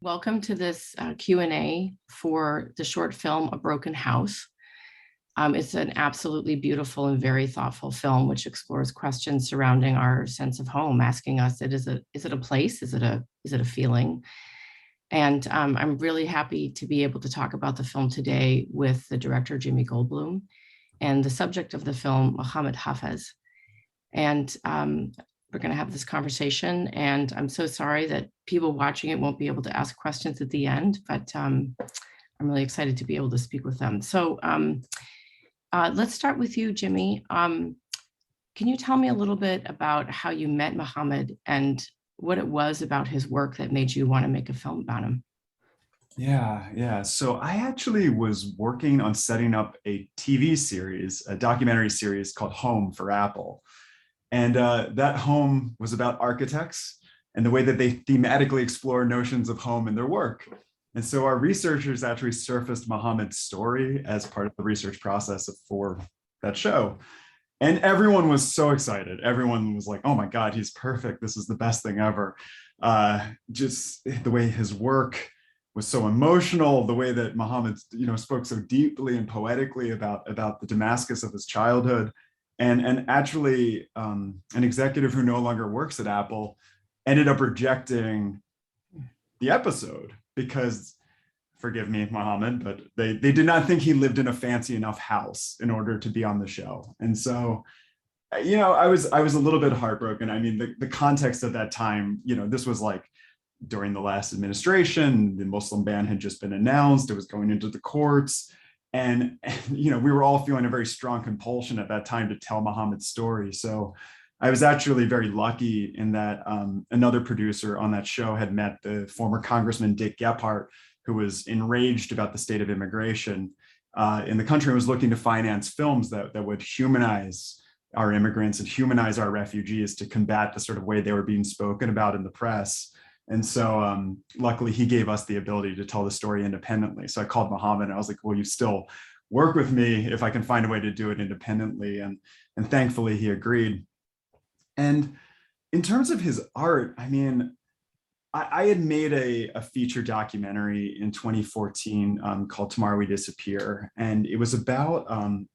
Welcome to this Q&A for the short film, A Broken House. It's an absolutely beautiful and very thoughtful film, which explores questions surrounding our sense of home, asking us, is it a place? Is it a feeling? And I'm really happy to be able to talk about the film today with the director, Jimmy Goldblum, and the subject of the film, Mohamad Hafez. And we're going to have this conversation, and I'm so sorry that people watching it won't be able to ask questions at the end, but I'm really excited to be able to speak with them. So let's start with you, Jimmy. Can you tell me a little bit about how you met Mohamad and what it was about his work that made you want to make a film about him? Yeah. So I actually was working on setting up a TV series, a documentary series called Home for Apple. And that home was about architects and the way that they thematically explore notions of home in their work. And so our researchers actually surfaced Mohamad's story as part of the research process for that show. And everyone was so excited. Everyone was like, oh my God, he's perfect. This is the best thing ever. Just the way his work was so emotional, the way that Mohamad, spoke so deeply and poetically about the Damascus of his childhood. And actually, an executive who no longer works at Apple ended up rejecting the episode because, forgive me, Mohamad, but they did not think he lived in a fancy enough house in order to be on the show. And so, I was a little bit heartbroken. I mean, the context of that time, this was like during the last administration, the Muslim ban had just been announced. It was going into the courts. And we were all feeling a very strong compulsion at that time to tell Mohamad's story. So I was actually very lucky in that another producer on that show had met the former Congressman Dick Gephardt, who was enraged about the state of immigration in the country and was looking to finance films that would humanize our immigrants and humanize our refugees to combat the sort of way they were being spoken about in the press. And so luckily he gave us the ability to tell the story independently. So I called Mohamad and I was like, will you still work with me if I can find a way to do it independently? And thankfully he agreed. And in terms of his art, I mean, I had made a feature documentary in 2014 called Tomorrow We Disappear. And it was about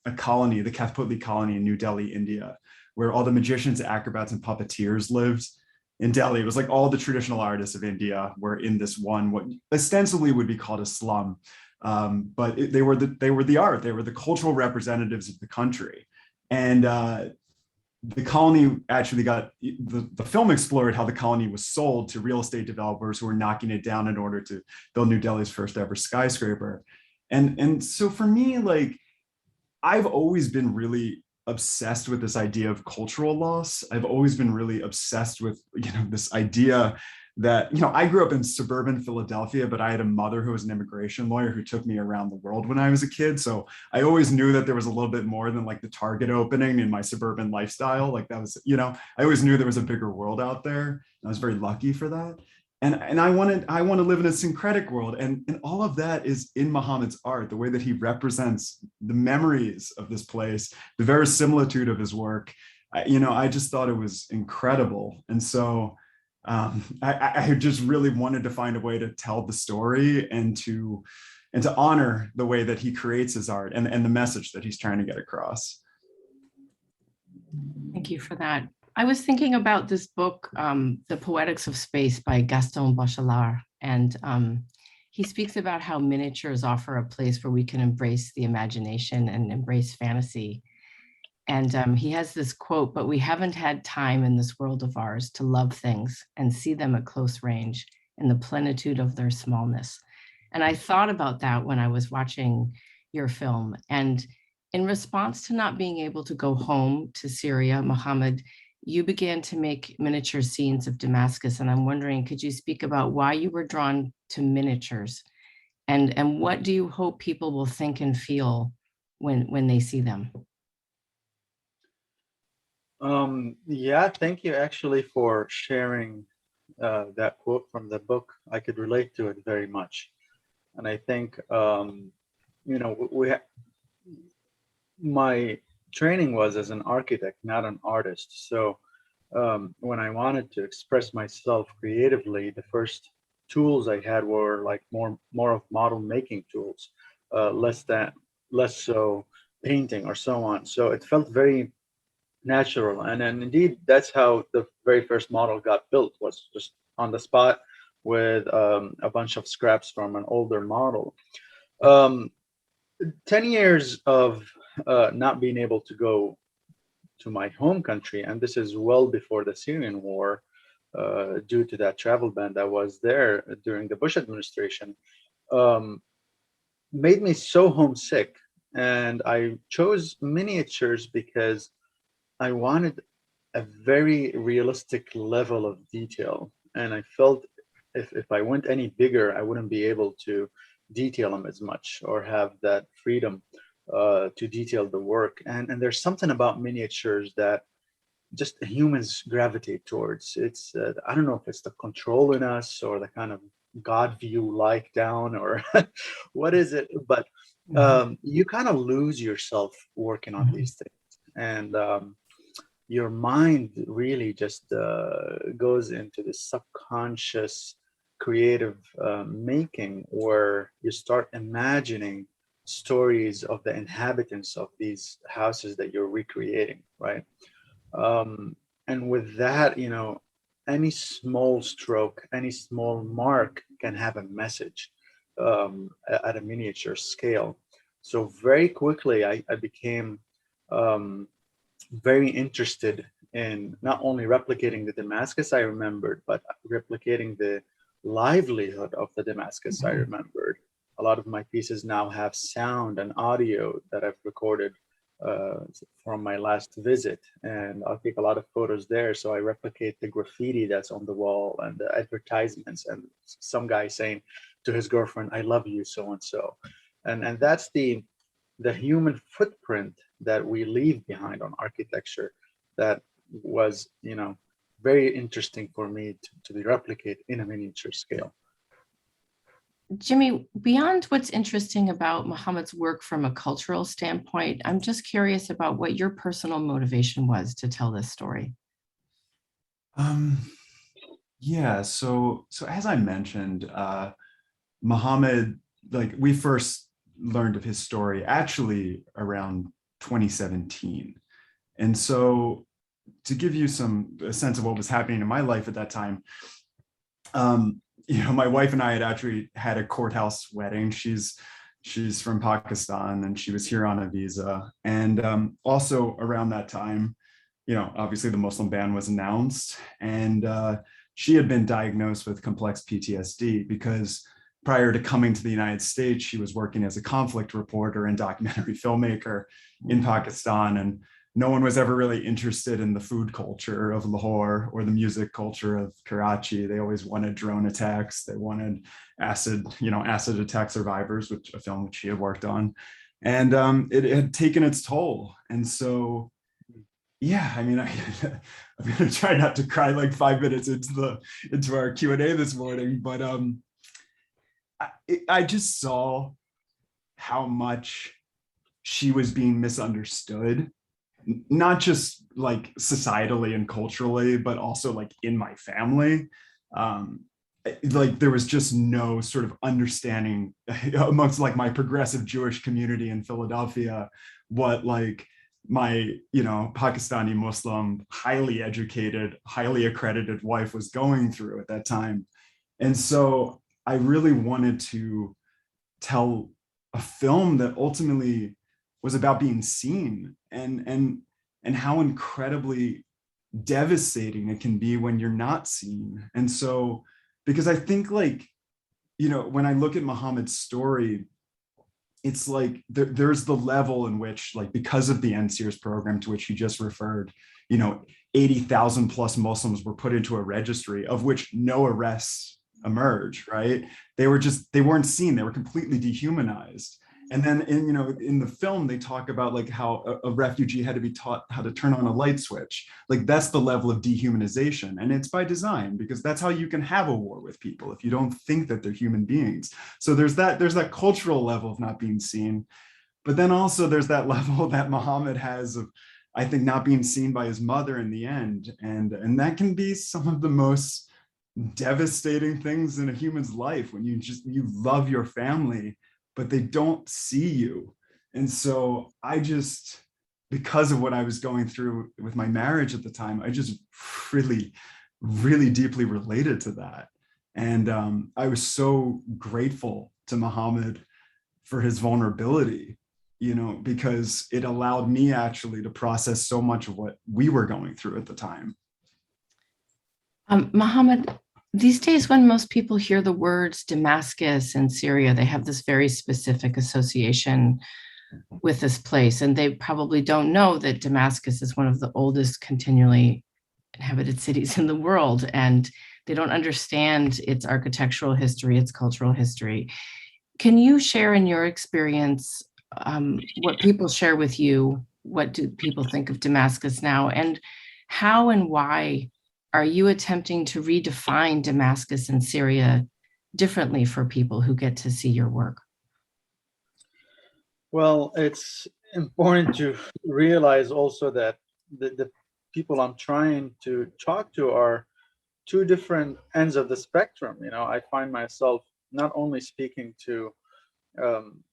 a colony, the Kathputli colony in New Delhi, India, where all the magicians, acrobats, and puppeteers lived. In Delhi, it was like all the traditional artists of India were in this one, what ostensibly would be called a slum, but they were the art, they were the cultural representatives of the country, and the colony actually got the film explored how the colony was sold to real estate developers who were knocking it down in order to build New Delhi's first ever skyscraper, and so for me, like I've always been really obsessed with this idea of cultural loss. I've always been really obsessed with, this idea that, I grew up in suburban Philadelphia, but I had a mother who was an immigration lawyer who took me around the world when I was a kid. So I always knew that there was a little bit more than like the Target opening in my suburban lifestyle. Like that was, I always knew there was a bigger world out there. I was very lucky for that. And I want to live in a syncretic world. And all of that is in Mohamad's art, the way that he represents the memories of this place, the verisimilitude of his work. I just thought it was incredible. And so I just really wanted to find a way to tell the story and to honor the way that he creates his art and the message that he's trying to get across. Thank you for that. I was thinking about this book, The Poetics of Space by Gaston Bachelard, and he speaks about how miniatures offer a place where we can embrace the imagination and embrace fantasy. And he has this quote, but we haven't had time in this world of ours to love things and see them at close range in the plenitude of their smallness. And I thought about that when I was watching your film. And in response to not being able to go home to Syria, Mohamad, you began to make miniature scenes of Damascus. And I'm wondering, could you speak about why you were drawn to miniatures? And what do you hope people will think and feel when they see them? Yeah, thank you actually for sharing that quote from the book. I could relate to it very much. And I think, my training was as an architect, not an artist. So when I wanted to express myself creatively, the first tools I had were like more of model making tools, less so painting or so on. So it felt very natural, and indeed that's how the very first model got built, was just on the spot with a bunch of scraps from an older model. Um, 10 years of not being able to go to my home country, and this is well before the Syrian war, due to that travel ban that was there during the Bush administration, um, made me so homesick. And I chose miniatures because I wanted a very realistic level of detail. And I felt if I went any bigger, I wouldn't be able to detail them as much or have that freedom to detail the work. And there's something about miniatures that just humans gravitate towards. It's I don't know if it's the control in us or the kind of God view like down or what is it, but you kind of lose yourself working on these things, and your mind really just goes into this subconscious creative making, where you start imagining stories of the inhabitants of these houses that you're recreating, right? And with that, any small stroke, any small mark can have a message at a miniature scale. So very quickly, I became very interested in not only replicating the Damascus I remembered, but replicating the livelihood of the Damascus I remembered. A lot of my pieces now have sound and audio that I've recorded uh, from my last visit, and I'll take a lot of photos there. So I replicate the graffiti that's on the wall and the advertisements, and some guy saying to his girlfriend, "I love you, so and so," and that's the human footprint that we leave behind on architecture. That was, very interesting for me to be replicate in a miniature scale. Jimmy, beyond what's interesting about Mohamad's work from a cultural standpoint, I'm just curious about what your personal motivation was to tell this story. Um, yeah, so as I mentioned, Mohamad, like we first learned of his story actually around 2017. And so to give you a sense of what was happening in my life at that time, my wife and I had actually had a courthouse wedding. She's from Pakistan and she was here on a visa. And also around that time, obviously the Muslim ban was announced, and she had been diagnosed with complex PTSD because prior to coming to the United States, she was working as a conflict reporter and documentary filmmaker in Pakistan. And no one was ever really interested in the food culture of Lahore or the music culture of Karachi. They always wanted drone attacks. They wanted acid attack survivors, a film which she had worked on. And it had taken its toll. And so, yeah, I mean, I'm going to try not to cry like 5 minutes into our Q&A this morning, but I just saw how much she was being misunderstood, not just like societally and culturally, but also like in my family. Like there was just no sort of understanding amongst like my progressive Jewish community in Philadelphia, what like my, Pakistani Muslim, highly educated, highly accredited wife was going through at that time. And so I really wanted to tell a film that ultimately was about being seen and how incredibly devastating it can be when you're not seen. And so, because I think like, when I look at Mohamad's story, it's like there's the level in which, like, because of the NSEERS program to which you just referred, 80,000 plus Muslims were put into a registry of which no arrests emerged, right? They weren't seen. They were completely dehumanized. And then in the film, they talk about like how a refugee had to be taught how to turn on a light switch. Like that's the level of dehumanization. And it's by design, because that's how you can have a war with people if you don't think that they're human beings. So there's that cultural level of not being seen. But then also there's that level that Mohamad has of, I think, not being seen by his mother in the end. And that can be some of the most devastating things in a human's life when you love your family, but they don't see you. And so I just, because of what I was going through with my marriage at the time, I just really, really deeply related to that. And I was so grateful to Mohamad for his vulnerability, because it allowed me actually to process so much of what we were going through at the time. Mohamad, these days when most people hear the words Damascus and Syria, they have this very specific association with this place. And they probably don't know that Damascus is one of the oldest continually inhabited cities in the world. And they don't understand its architectural history, its cultural history. Can you share in your experience what people share with you? What do people think of Damascus now? And how and why are you attempting to redefine Damascus and Syria differently for people who get to see your work? Well, it's important to realize also that the people I'm trying to talk to are two different ends of the spectrum. I find myself not only speaking to um,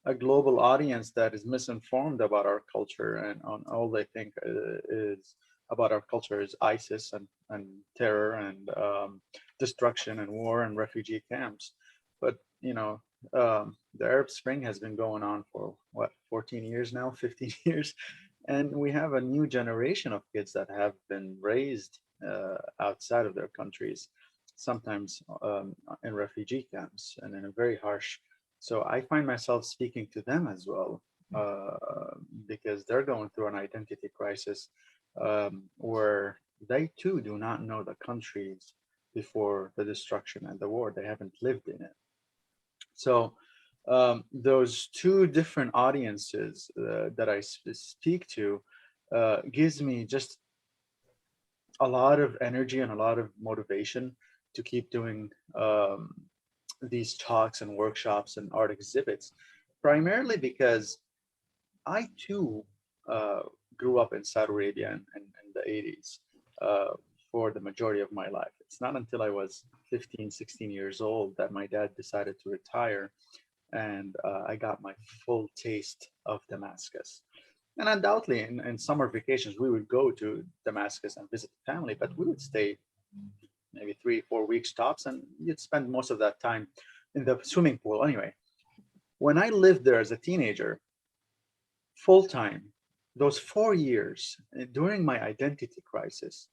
a global audience that is misinformed about our culture, and on all they think is about our culture is ISIS and terror and destruction and war and refugee camps. But the Arab Spring has been going on for what, 14 years now, 15 years, and we have a new generation of kids that have been raised outside of their countries, sometimes in refugee camps and in a very harsh. So I find myself speaking to them as well, because they're going through an identity crisis, where they too do not know the countries before the destruction and the war. They haven't lived in it. So those two different audiences that I speak to gives me just a lot of energy and a lot of motivation to keep doing these talks and workshops and art exhibits, primarily because I too grew up in Saudi Arabia in the 80s for the majority of my life. It's not until I was 15, 16 years old that my dad decided to retire, and I got my full taste of Damascus. And undoubtedly, in summer vacations, we would go to Damascus and visit the family, but we would stay maybe 3, 4 weeks tops, and you'd spend most of that time in the swimming pool anyway. When I lived there as a teenager, full time, those 4 years during my identity crisis,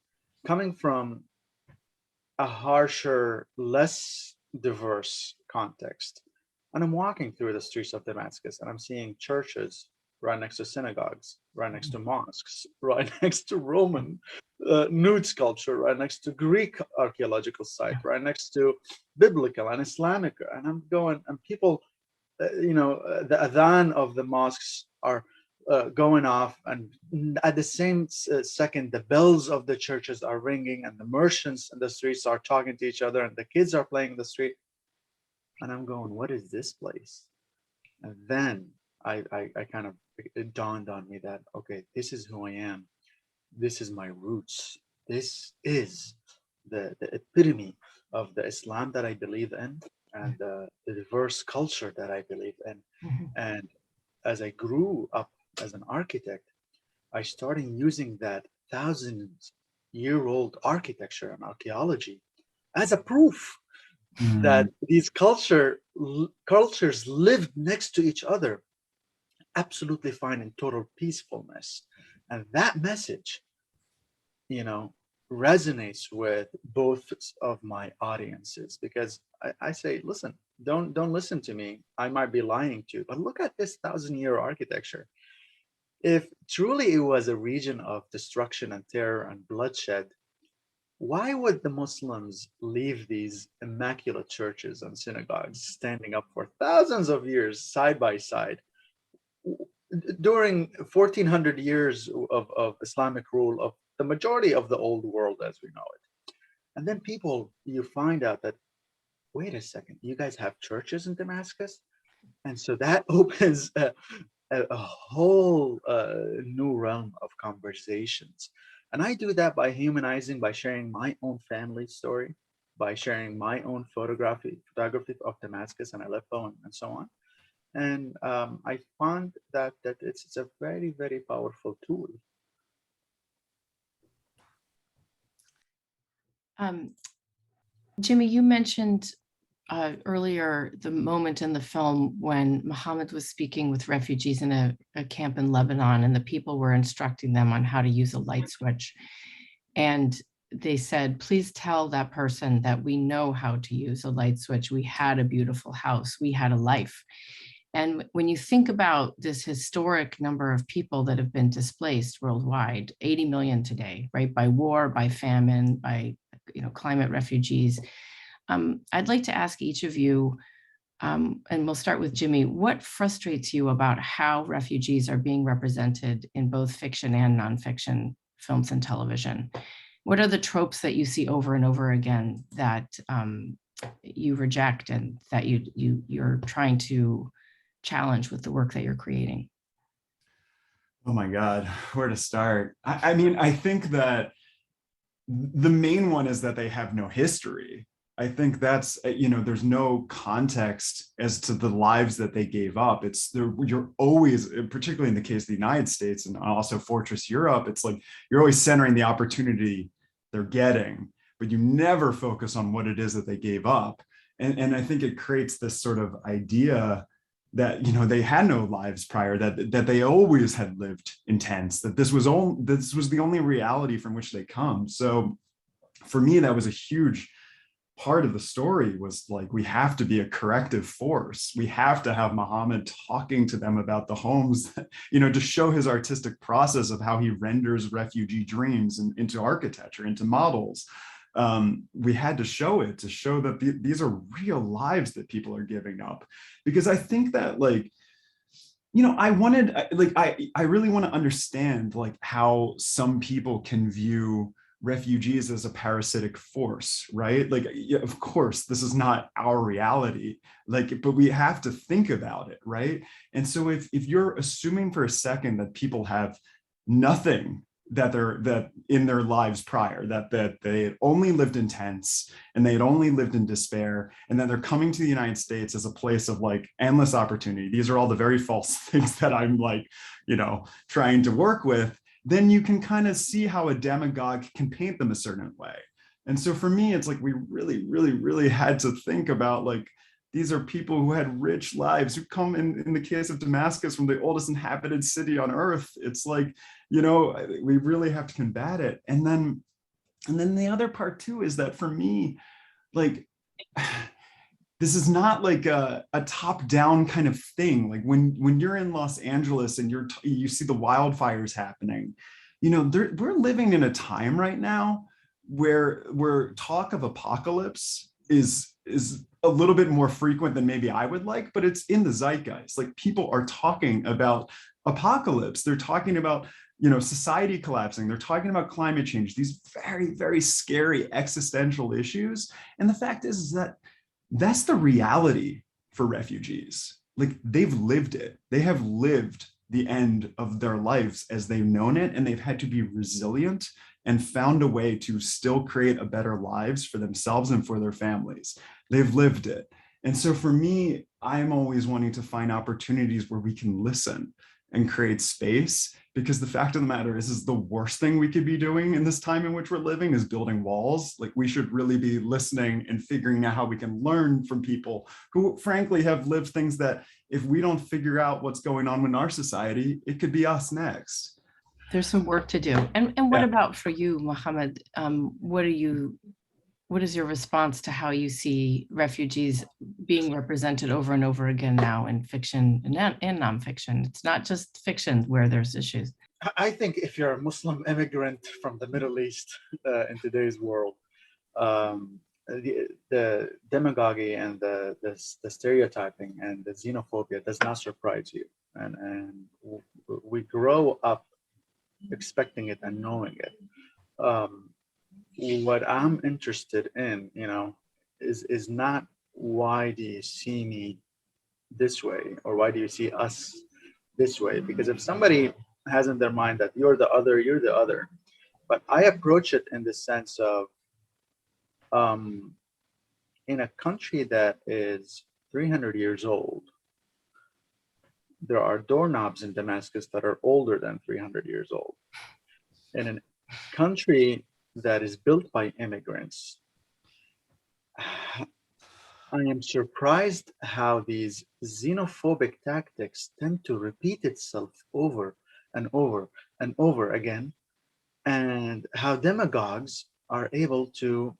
coming from a harsher, less diverse context, and I'm walking through the streets of Damascus and I'm seeing churches right next to synagogues, right next to mosques, right next to Roman nude sculpture, right next to Greek archaeological site, right next to biblical and Islamic. And I'm going, and people, the adhan of the mosques are going off, and at the same second, the bells of the churches are ringing, and the merchants in the streets are talking to each other, and the kids are playing in the street. And I'm going, what is this place? And then I kind of, it dawned on me that, okay, this is who I am. This is my roots. This is the epitome of the Islam that I believe in, and the diverse culture that I believe in. Mm-hmm. And as I grew up as an architect, I started using that 1,000-year-old architecture and archaeology as a proof that these cultures lived next to each other, absolutely fine in total peacefulness. And that message, resonates with both of my audiences, because I say, listen, don't listen to me. I might be lying to you, but look at this 1,000-year architecture. If truly it was a region of destruction and terror and bloodshed, why would the Muslims leave these immaculate churches and synagogues standing up for thousands of years side by side during 1,400 years of Islamic rule of the majority of the old world as we know it? And then you find out that, wait a second, you guys have churches in Damascus? And so that opens a whole new realm of conversations. And I do that by humanizing, by sharing my own family story, by sharing my own photography of Damascus and Aleppo and so on. And I found that it's a very, very powerful tool. Jimmy, you mentioned earlier the moment in the film when Mohamad was speaking with refugees in a camp in Lebanon, and the people were instructing them on how to use a light switch. And they said, please tell that person that we know how to use a light switch. We had a beautiful house. We had a life. And when you think about this historic number of people that have been displaced worldwide, 80 million today, right, by war, by famine, by climate refugees, I'd like to ask each of you, and we'll start with Jimmy, what frustrates you about how refugees are being represented in both fiction and nonfiction films and television? What are the tropes that you see over and over again that you reject and that you're trying to challenge with the work that you're creating? Oh my God, where to start? I mean, I think that the main one is that they have no history. I think that's, there's no context as to the lives that they gave up. You're always, particularly in the case of the United States and also Fortress Europe, it's like you're always centering the opportunity they're getting, but you never focus on what it is that they gave up. And I think it creates this sort of idea that they had no lives prior, that they always had lived in tents, that this was the only reality from which they come. So for me, that was a huge part of the story, was like, we have to be a corrective force. We have to have Mohamad talking to them about the homes, to show his artistic process of how he renders refugee dreams into architecture, into models. We had to show it, to show that these are real lives that people are giving up. Because I think that I really want to understand how some people can view refugees as a parasitic force, right? Of course, this is not our reality, but we have to think about it, right? And so if you're assuming for a second that people have nothing that in their lives prior, that they had only lived in tents and they had only lived in despair, and then they're coming to the United States as a place of endless opportunity. These are all the very false things that I'm trying to work with. Then you can kind of see how a demagogue can paint them a certain way. And so for me, it's we really, really, really had to think about these are people who had rich lives, who come in the case of Damascus from the oldest inhabited city on earth. It's we really have to combat it. And then the other part too is that for me, this is not a top-down kind of thing. When you're in Los Angeles and you see the wildfires happening, we're living in a time right now where talk of apocalypse is a little bit more frequent than maybe I would like, but it's in the zeitgeist. People are talking about apocalypse. They're talking about society collapsing. They're talking about climate change, these very, very scary existential issues. And the fact is that that's the reality for refugees. They've lived it. They have lived the end of their lives as they've known it, and they've had to be resilient and found a way to still create a better lives for themselves and for their families. They've lived it. And so for me, I'm always wanting to find opportunities where we can listen and create space, because the fact of the matter is the worst thing we could be doing in this time in which we're living is building walls. We should really be listening and figuring out how we can learn from people who frankly have lived things that if we don't figure out what's going on in our society, it could be us next. There's some work to do. And what about for you, Mohamad? What is your response to how you see refugees being represented over and over again now in fiction and nonfiction? It's not just fiction where there's issues. I think if you're a Muslim immigrant from the Middle East in today's world, the demagoguery and the stereotyping and the xenophobia does not surprise you. And we grow up expecting it and knowing it. What I'm interested in, is not why do you see me this way, or why do you see us this way? Because if somebody has in their mind that you're the other, you're the other. But I approach it in the sense of in a country that is 300 years old, there are doorknobs in Damascus that are older than 300 years old. In a country that is built by immigrants, I am surprised how these xenophobic tactics tend to repeat itself over and over and over again, and how demagogues are able to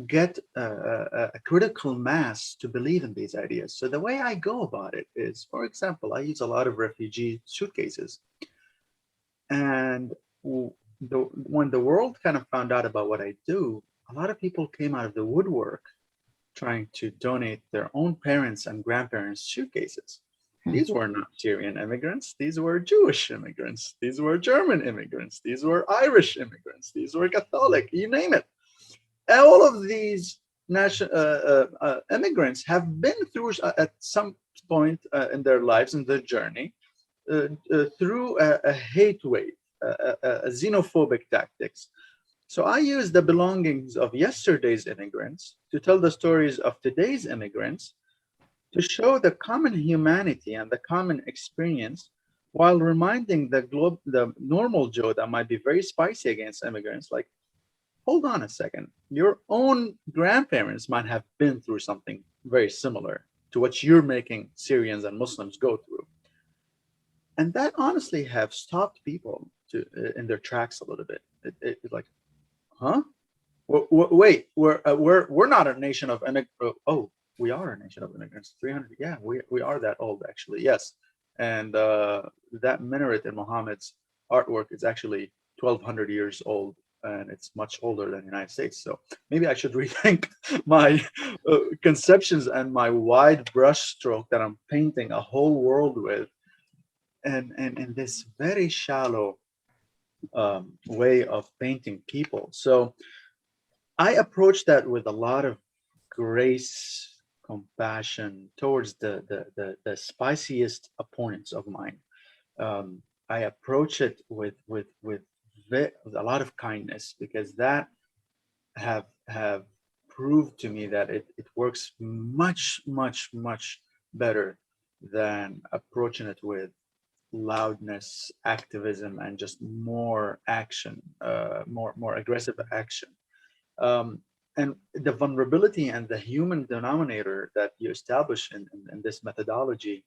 get a critical mass to believe in these ideas. So the way I go about it is, for example, I use a lot of refugee suitcases. And when the world kind of found out about what I do, a lot of people came out of the woodwork trying to donate their own parents' and grandparents' suitcases. These were not Syrian immigrants. These were Jewish immigrants. These were German immigrants. These were Irish immigrants. These were Catholic, you name it. All of these immigrants have been through, at some point in their lives, in their journey, through a hate wave, a xenophobic tactics. So I use the belongings of yesterday's immigrants to tell the stories of today's immigrants, to show the common humanity and the common experience, while reminding the normal Joe that might be very spicy against immigrants, like, hold on a second, your own grandparents might have been through something very similar to what you're making Syrians and Muslims go through. And that honestly have stopped people in their tracks a little bit. It's like, huh? Wait, we're not a nation of immigrants. Oh, we are a nation of immigrants. 300, yeah, we are that old, actually, yes. And that minaret in Muhammad's artwork is actually 1,200 years old, and it's much older than the United States. So maybe I should rethink my conceptions and my wide brush stroke that I'm painting a whole world with, and this very shallow way of painting people. So I approach that with a lot of grace, compassion towards the spiciest opponents of mine. I approach it with a lot of kindness, because that have proved to me that it works much better than approaching it with loudness, activism, and just more action, more aggressive action. And the vulnerability and the human denominator that you establish in this methodology,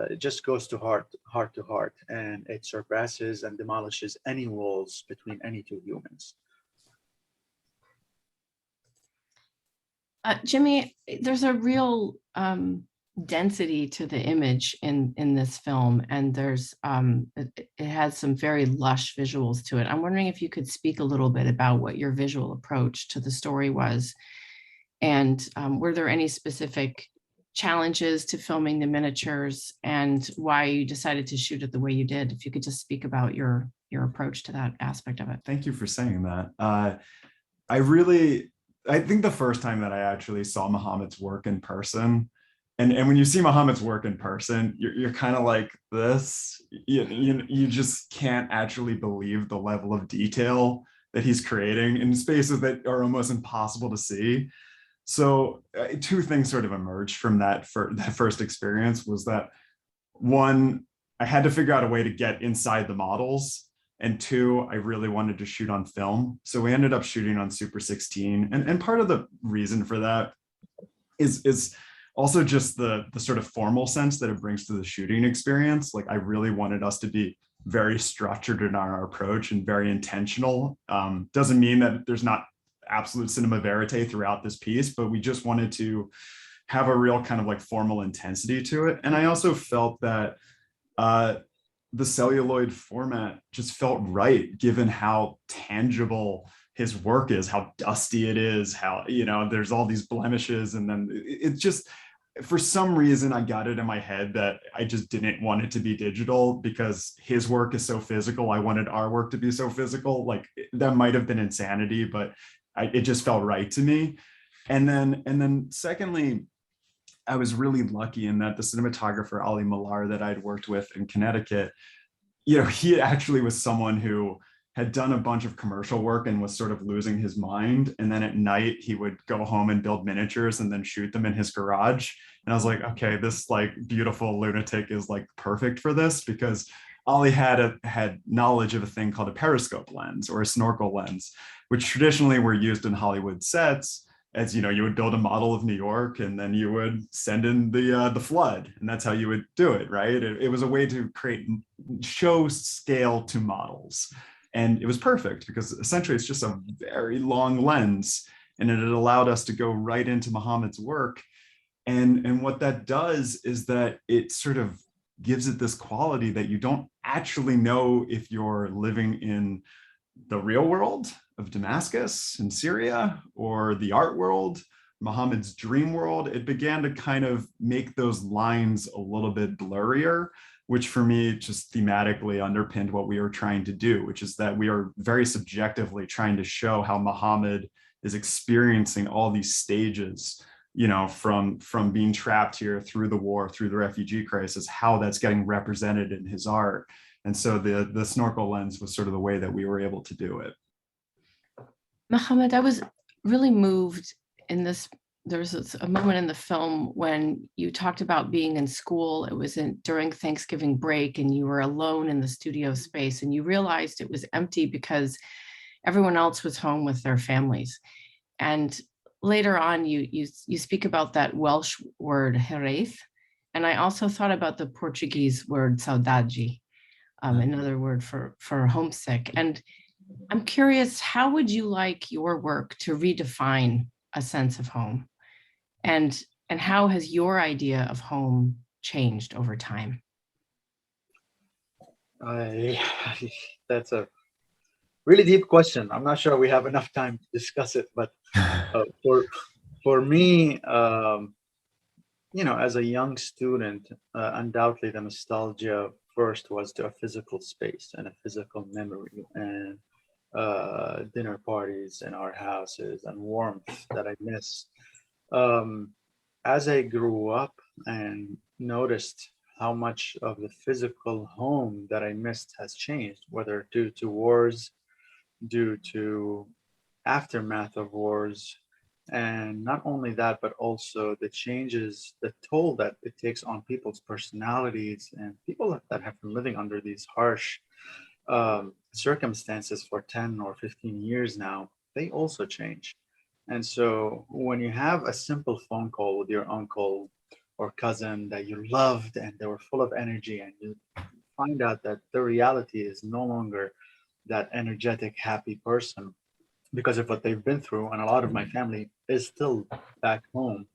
it just goes to heart to heart, and it surpasses and demolishes any walls between any two humans. Jimmy, there's a real density to the image in this film, and there's it has some very lush visuals to it. I'm wondering if you could speak a little bit about what your visual approach to the story was, and were there any specific challenges to filming the miniatures, and why you decided to shoot it the way you did? If you could just speak about your approach to that aspect of it. Thank you for saying that. I think the first time that I actually saw Mohammad's work in person, and when you see Mohammad's work in person, you're kind of like this. You just can't actually believe the level of detail that he's creating in spaces that are almost impossible to see. So two things sort of emerged from that first experience. Was that, one, I had to figure out a way to get inside the models, and two, I really wanted to shoot on film. So we ended up shooting on Super 16. And part of the reason for that is also just the sort of formal sense that it brings to the shooting experience. Like, I really wanted us to be very structured in our approach and very intentional. Doesn't mean that there's not absolute cinema verite throughout this piece, but we just wanted to have a real kind of like formal intensity to it. And I also felt that the celluloid format just felt right, given how tangible his work is, how dusty it is, how, there's all these blemishes. And then it just, for some reason, I got it in my head that I just didn't want it to be digital, because his work is so physical. I wanted our work to be so physical. Like, that might have been insanity, but it just felt right to me. And then secondly, I was really lucky in that the cinematographer Ali Millar that I'd worked with in Connecticut, he actually was someone who had done a bunch of commercial work and was sort of losing his mind. And then at night he would go home and build miniatures and then shoot them in his garage. And I was like, okay, this like beautiful lunatic is like perfect for this, because Ollie had knowledge of a thing called a periscope lens or a snorkel lens, which traditionally were used in Hollywood sets. As you know, you would build a model of New York and then you would send in the flood, and that's how you would do it, right? It was a way to create show scale to models, and it was perfect because essentially it's just a very long lens, and it allowed us to go right into Mohamad's work. And what that does is that it sort of gives it this quality that you don't actually know if you're living in the real world of Damascus in Syria or the art world, Mohamad's dream world. It began to kind of make those lines a little bit blurrier, which for me just thematically underpinned what we were trying to do, which is that we are very subjectively trying to show how Mohamad is experiencing all these stages, you know, from being trapped here through the war, through the refugee crisis, how that's getting represented in his art. And so the snorkel lens was sort of the way that we were able to do it. Mohamad, I was really moved in this. There's a moment in the film when you talked about being in school. It was during Thanksgiving break, and you were alone in the studio space, and you realized it was empty because everyone else was home with their families. And later on, you speak about that Welsh word "heraeth," and I also thought about the Portuguese word "saudade," another word for homesick. And I'm curious, how would you like your work to redefine a sense of home? And how has your idea of home changed over time? That's a really deep question. I'm not sure we have enough time to discuss it, but for me, you know, as a young student, undoubtedly the nostalgia first was to a physical space and a physical memory, and dinner parties in our houses and warmth that I miss. As I grew up and noticed how much of the physical home that I missed has changed, whether due to wars, due to aftermath of wars, and not only that, but also the changes, the toll that it takes on people's personalities, and people that have been living under these harsh circumstances for 10 or 15 years now, they also change. And so when you have a simple phone call with your uncle or cousin that you loved and they were full of energy, and you find out that the reality is no longer that energetic, happy person because of what they've been through, and a lot of my family is still back home,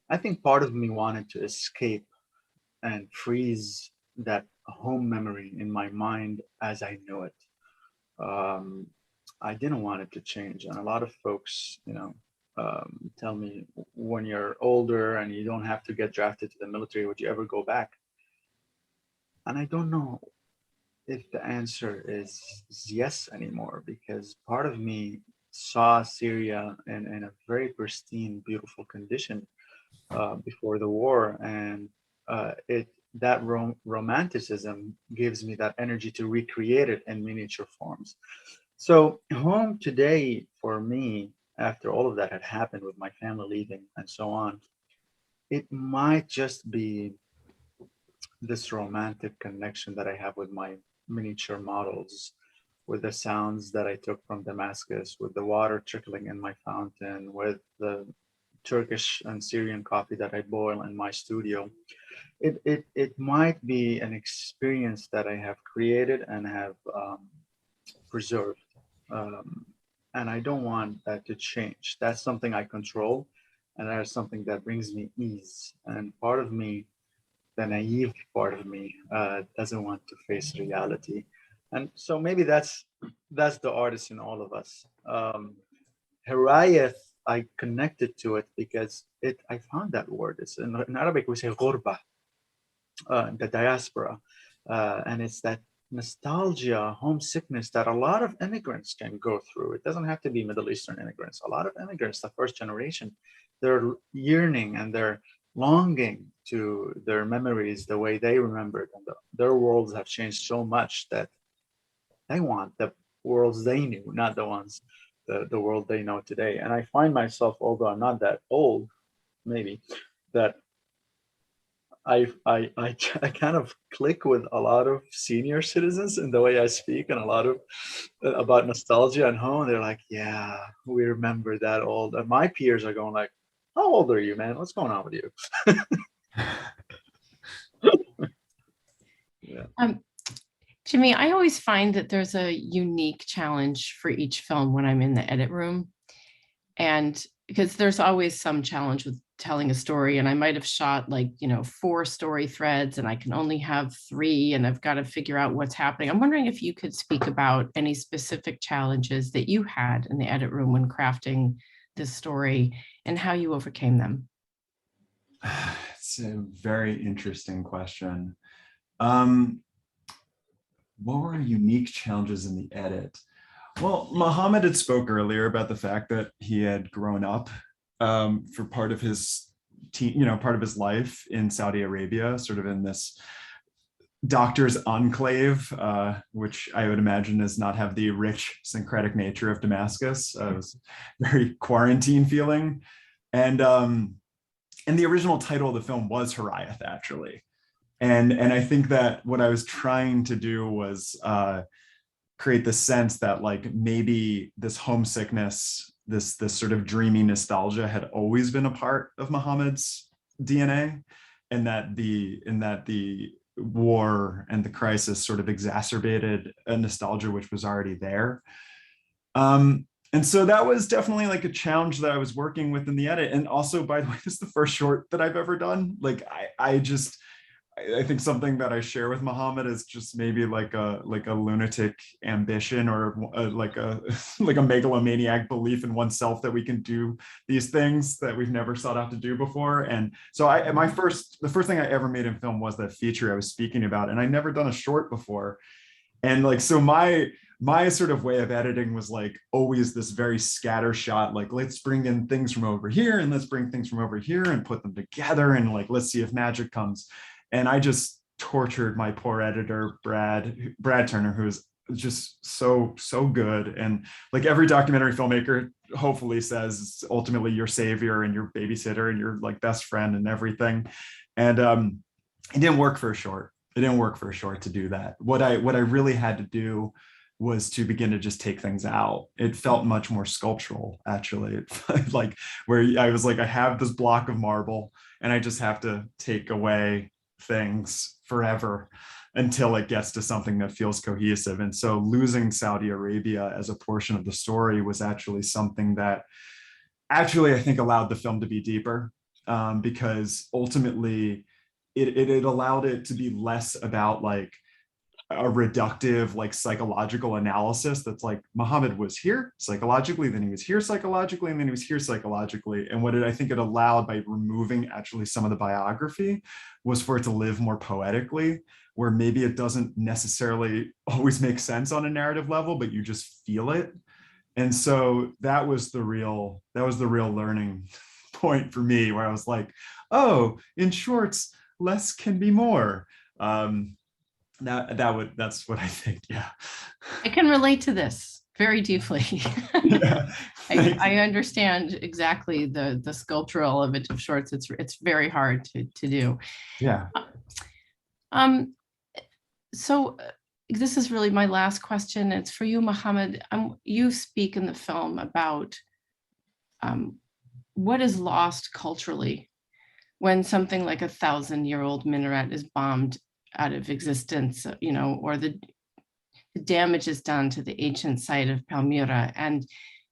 I think part of me wanted to escape and freeze that home memory in my mind as I knew it. Um, I didn't want it to change. And a lot of folks, you know, tell me, when you're older and you don't have to get drafted to the military, would you ever go back? And I don't know if the answer is yes anymore, because part of me saw Syria in a very pristine, beautiful condition before the war, and it that romanticism gives me that energy to recreate it in miniature forms. So home today for me, after all of that had happened with my family leaving and so on, it might just be this romantic connection that I have with my miniature models, with the sounds that I took from Damascus, with the water trickling in my fountain, with the Turkish and Syrian coffee that I boil in my studio. It might be an experience that I have created and have preserved. Um, and I don't want that to change. That's something I control, and that is something that brings me ease. And part of me, the naive part of me, doesn't want to face reality. And so maybe that's the artist in all of us. Hirayat, I connected to it because I found that word. It's in Arabic we say ghurba, the diaspora, and it's that nostalgia, homesickness that a lot of immigrants can go through. It doesn't have to be Middle Eastern immigrants. A lot of immigrants, the first generation, they're yearning and they're longing to their memories the way they remembered, and their worlds have changed so much that they want the worlds they knew, not the ones the world they know today. And I find myself, although I'm not that old, maybe, that I kind of click with a lot of senior citizens in the way I speak, and a lot of about nostalgia and home. They're like, yeah, we remember that old. And my peers are going like, how old are you, man? What's going on with you? Yeah. Jimmy, I always find that there's a unique challenge for each film when I'm in the edit room. And because there's always some challenge with telling a story, and I might have shot like, 4 story threads and I can only have 3, and I've got to figure out what's happening. I'm wondering if you could speak about any specific challenges that you had in the edit room when crafting this story and how you overcame them. It's a very interesting question. What were unique challenges in the edit? Well, Mohamad had spoke earlier about the fact that he had grown up for part of his part of his life in Saudi Arabia, sort of in this doctor's enclave, which I would imagine does not have the rich syncretic nature of Damascus. It was very quarantine feeling. And the original title of the film was Harayath, actually. And I think that what I was trying to do was create the sense that like maybe this homesickness, this sort of dreamy nostalgia had always been a part of Mohamad's DNA, and that the war and the crisis sort of exacerbated a nostalgia which was already there. And so that was definitely like a challenge that I was working with in the edit. And also, by the way, this is the first short that I've ever done. Like I think something that I share with Mohamad is just maybe like a lunatic ambition, or like a megalomaniac belief in oneself that we can do these things that we've never sought out to do before. And so the first thing I ever made in film was that feature I was speaking about, and I'd never done a short before. And like, so my sort of way of editing was like always this very scattershot, like let's bring in things from over here and let's bring things from over here and put them together, and like let's see if magic comes. And I just tortured my poor editor, Brad Turner, who's just so good. And like every documentary filmmaker hopefully says, it's ultimately your savior and your babysitter and your like best friend and everything. And it didn't work for a short. It didn't work for a short to do that. What I really had to do was to begin to just take things out. It felt much more sculptural, actually. It, like where I was like, I have this block of marble and I just have to take away things forever until it gets to something that feels cohesive. And so losing Saudi Arabia as a portion of the story was actually something that actually I think allowed the film to be deeper, because ultimately it allowed it to be less about like a reductive like psychological analysis that's like Mohamad was here psychologically, then he was here psychologically, and then he was here psychologically. And what I think it allowed by removing actually some of the biography was for it to live more poetically, where maybe it doesn't necessarily always make sense on a narrative level, but you just feel it. And so that was the real learning point for me, where I was like, oh, in shorts, less can be more. That's what I think. Yeah. I can relate to this very deeply. Yeah. I understand exactly the sculptural element of shorts. It's very hard to do. Yeah. So this is really my last question. It's for you, Mohamad. You speak in the film about what is lost culturally when something like 1,000-year-old minaret is bombed out of existence, or the damage is done to the ancient site of Palmyra. And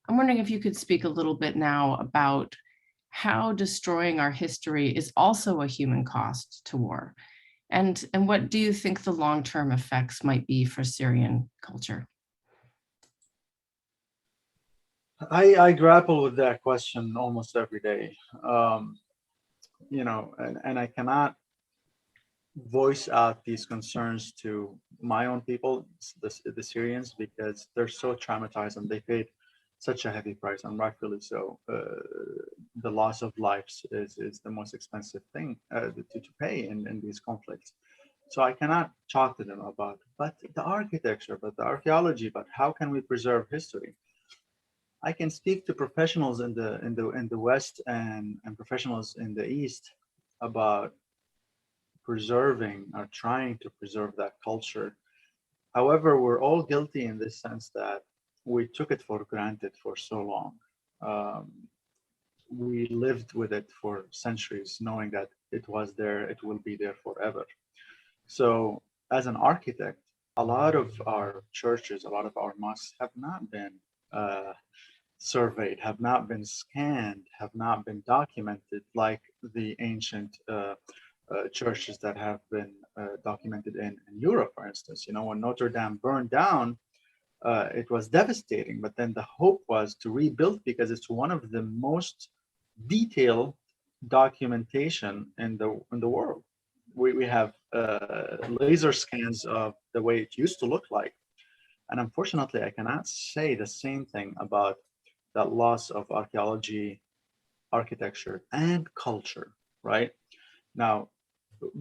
I'm wondering if you could speak a little bit now about how destroying our history is also a human cost to war. And what do you think the long-term effects might be for Syrian culture? I grapple with that question almost every day. And I cannot voice out these concerns to my own people, the Syrians, because they're so traumatized and they paid such a heavy price, and rightfully so. The loss of lives is the most expensive thing to pay in these conflicts. So I cannot talk to them about, but the architecture, but the archaeology, but how can we preserve history? I can speak to professionals in the West and professionals in the East about preserving or trying to preserve that culture. However, we're all guilty in this sense that we took it for granted for so long. Um, we lived with it for centuries, knowing that it was there, it will be there forever. So, as an architect, a lot of our churches, a lot of our mosques have not been uh, surveyed, have not been scanned, have not been documented like the ancient churches that have been documented in Europe, for instance. You know, when Notre Dame burned down, it was devastating, but then the hope was to rebuild because it's one of the most detailed documentation in the world. We have laser scans of the way it used to look like. And unfortunately, I cannot say the same thing about that loss of archaeology, architecture, and culture, right? Now,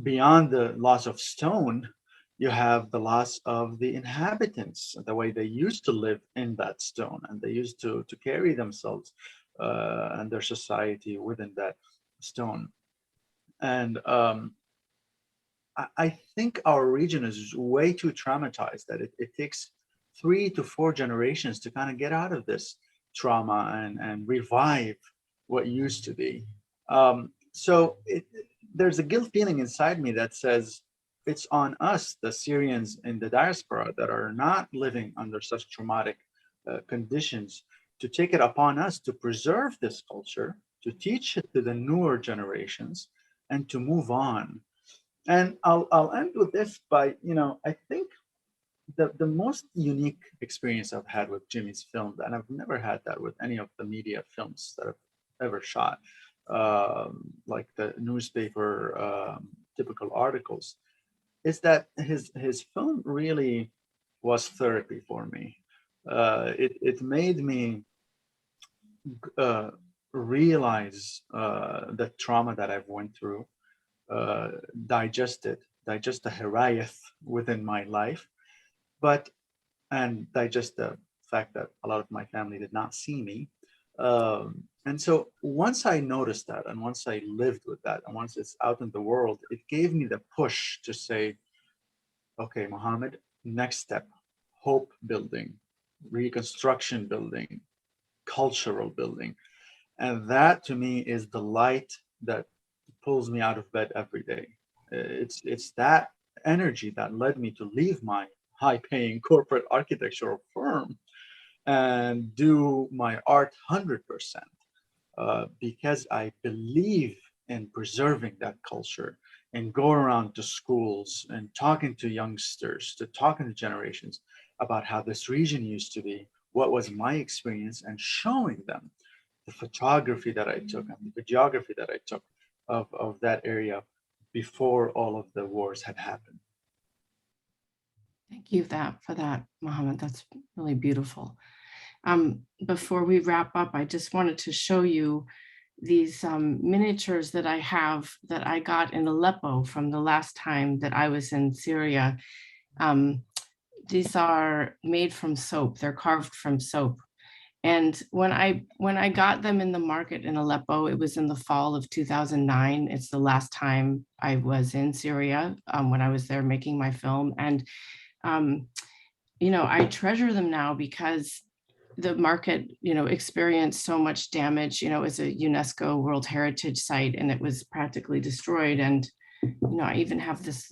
beyond the loss of stone, you have the loss of the inhabitants, the way they used to live in that stone, and they used to carry themselves and their society within that stone. And I think our region is way too traumatized that it takes 3 to 4 generations to kind of get out of this trauma and revive what used to be. There's a guilt feeling inside me that says it's on us, the Syrians in the diaspora that are not living under such traumatic conditions, to take it upon us to preserve this culture, to teach it to the newer generations, and to move on. And I'll end with this by, I think the most unique experience I've had with Jimmy's films, and I've never had that with any of the media films that I've ever shot, like the newspaper typical articles, is that his film really was therapy for me. It made me realize the trauma that I've went through, digest the harayat within my life, and digest the fact that a lot of my family did not see me. And so once I noticed that, and once I lived with that, and once it's out in the world, it gave me the push to say, okay, Mohamad, next step, hope building, reconstruction building, cultural building. And that to me is the light that pulls me out of bed every day. It's that energy that led me to leave my high-paying corporate architectural firm and do my art 100%, because I believe in preserving that culture and go around to schools and talking to youngsters, to talking to generations about how this region used to be, what was my experience, and showing them the photography that I took and the videography that I took of that area before all of the wars had happened. Thank you for that, Mohamad. That's really beautiful. Before we wrap up, I just wanted to show you these miniatures that I have that I got in Aleppo from the last time that I was in Syria. These are made from soap. They're carved from soap. And when I got them in the market in Aleppo, it was in the fall of 2009. It's the last time I was in Syria when I was there making my film. And, I treasure them now because the market, experienced so much damage. It's a UNESCO World Heritage Site, and it was practically destroyed. And, I even have this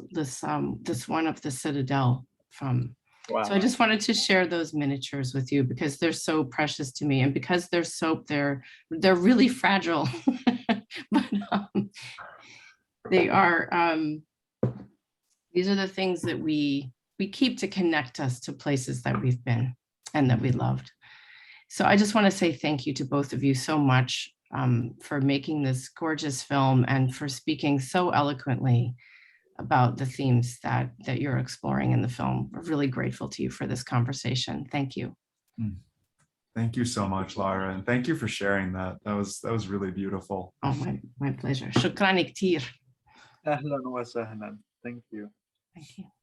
one of the Citadel from. Wow. So I just wanted to share those miniatures with you because they're so precious to me, and because they're soap, they're really fragile. But they are. These are the things that we keep to connect us to places that we've been and that we loved. So I just want to say thank you to both of you so much for making this gorgeous film and for speaking so eloquently about the themes that you're exploring in the film. We're really grateful to you for this conversation. Thank you. Thank you so much, Lara, and thank you for sharing that. That was really beautiful. Oh, my pleasure. شكراً كتير. أهلاً وسهلاً. Thank you. Thank you.